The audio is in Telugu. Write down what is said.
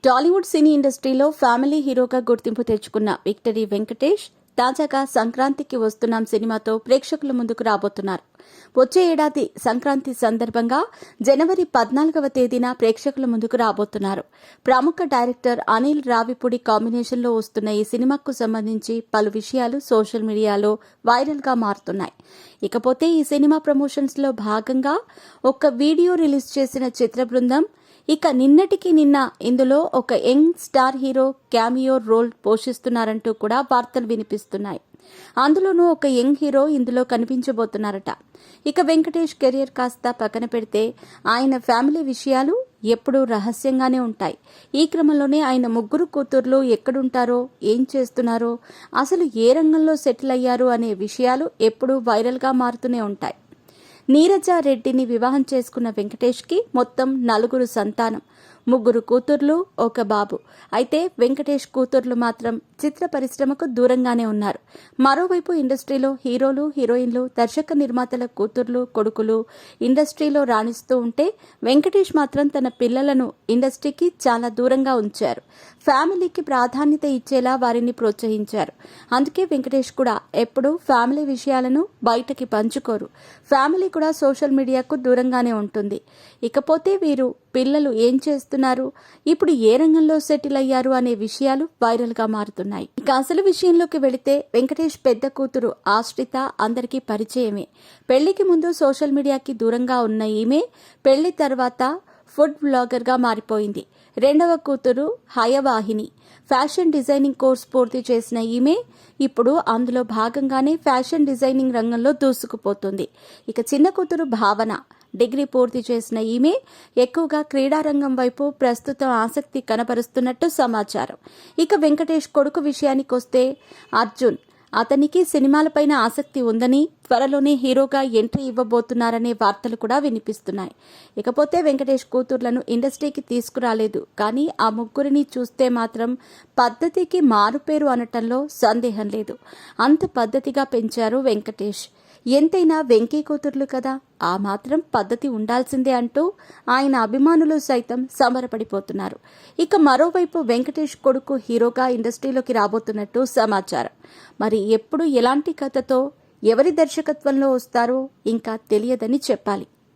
టాలీవుడ్ సినీ ఇండస్ట్రీలో ఫ్యామిలీ హీరోగా గుర్తింపు తెచ్చుకున్న విక్టరీ వెంకటేష్ తాజాగా సంక్రాంతికి వస్తున్నాం సినిమాతో ప్రేక్షకుల ముందుకు రాబోతున్నారు. వచ్చే ఏడాది సంక్రాంతి సందర్భంగా జనవరి 14వ తేదీన ప్రేక్షకుల ముందుకు రాబోతున్నారు. ప్రముఖ డైరెక్టర్ అనిల్ రావిపూడి కాంబినేషన్లో వస్తున్న ఈ సినిమాకు సంబంధించి పలు విషయాలు సోషల్ మీడియాలో వైరల్గా మారుతున్నాయి. ఇకపోతే ఈ సినిమా ప్రమోషన్స్లో భాగంగా ఒక వీడియో రిలీజ్ చేసిన చిత్ర బృందం ఇక నిన్నటికి నిన్న ఇందులో ఒక young star hero cameo role పోషిస్తున్నారంటూ కూడా వార్తలు వినిపిస్తున్నాయి. అందులోనూ ఒక యంగ్ హీరో ఇందులో కనిపించబోతున్నారట. ఇక వెంకటేష్ కెరియర్ కాస్త పక్కన పెడితే ఆయన ఫ్యామిలీ విషయాలు ఎప్పుడూ రహస్యంగానే ఉంటాయి. ఈ క్రమంలోనే ఆయన ముగ్గురు కూతుర్లు ఎక్కడుంటారో, ఏం చేస్తున్నారో, అసలు ఏ రంగంలో సెటిల్ అయ్యారు అనే విషయాలు ఎప్పుడూ వైరల్గా మారుతూనే ఉంటాయి. నీరజ రెడ్డిని వివాహం చేసుకున్న వెంకటేష్కి మొత్తం 4 సంతానం, 3 కూతుర్లు, 1 బాబు. అయితే వెంకటేష్ కూతుర్లు మాత్రం చిత్ర పరిశ్రమకు దూరంగానే ఉన్నారు. మరోవైపు ఇండస్ట్రీలో హీరోలు, హీరోయిన్లు, దర్శక నిర్మాతల కూతుర్లు, కొడుకులు ఇండస్ట్రీలో రాణిస్తూ ఉంటే వెంకటేష్ మాత్రం తన పిల్లలను ఇండస్ట్రీకి చాలా దూరంగా ఉంచారు. ఫ్యామిలీకి ప్రాధాన్యత ఇచ్చేలా వారిని ప్రోత్సహించారు. అందుకే వెంకటేష్ కూడా ఎప్పుడూ ఫ్యామిలీ విషయాలను బయటకి పంచుకోరు. ఫ్యామిలీ కూడా సోషల్ మీడియాకు దూరంగానే ఉంటుంది. ఇకపోతే వీరు పిల్లలు ఏం చేస్తున్నారు, ఇప్పుడు ఏ రంగంలో సెటిల్ అయ్యారు అనే విషయాలు వైరల్గా మారుతున్నాయి. ఇక అసలు విషయంలోకి వెళితే వెంకటేష్ పెద్ద కూతురు ఆశ్రిత అందరికీ పరిచయమే. పెళ్లికి ముందు సోషల్ మీడియాకి దూరంగా ఉన్న ఈమె పెళ్లి తర్వాత ఫుడ్ బ్లాగర్గా మారిపోయింది. రెండవ కూతురు హయవాహిని ఫ్యాషన్ డిజైనింగ్ కోర్స్ పూర్తి చేసిన ఈమె ఇప్పుడు అందులో భాగంగానే ఫ్యాషన్ డిజైనింగ్ రంగంలో దూసుకుపోతుంది. ఇక చిన్న కూతురు భావన డిగ్రీ పూర్తి చేసిన ఈమె ఎక్కువగా క్రీడారంగం వైపు ప్రస్తుతం ఆసక్తి కనబరుస్తున్నట్టు సమాచారం. ఇక వెంకటేష్ కొడుకు విషయానికొస్తే అర్జున్, అతనికి సినిమాలపైన ఆసక్తి ఉందని, త్వరలోనే హీరోగా ఎంట్రీ ఇవ్వబోతున్నారనే వార్తలు కూడా వినిపిస్తున్నాయి. ఇకపోతే వెంకటేష్ కూతుర్లను ఇండస్ట్రీకి తీసుకురాలేదు, కానీ ఆ ముగ్గురిని చూస్తే మాత్రం పద్ధతికి మారుపేరు అనటంలో సందేహం లేదు. అంత పద్ధతిగా పెంచారు వెంకటేష్. ఎంతైనా వెంకీ కూతుర్లు కదా, ఆ మాత్రం పద్ధతి ఉండాల్సిందే అంటూ ఆయన అభిమానులు సైతం సంబరపడిపోతున్నారు. ఇక మరోవైపు వెంకటేష్ కొడుకు హీరోగా ఇండస్ట్రీలోకి రాబోతున్నట్టు సమాచారం. మరి ఎప్పుడు ఎలాంటి కథతో ఎవరి దర్శకత్వంలో వస్తారో ఇంకా తెలియదని చెప్పాలి.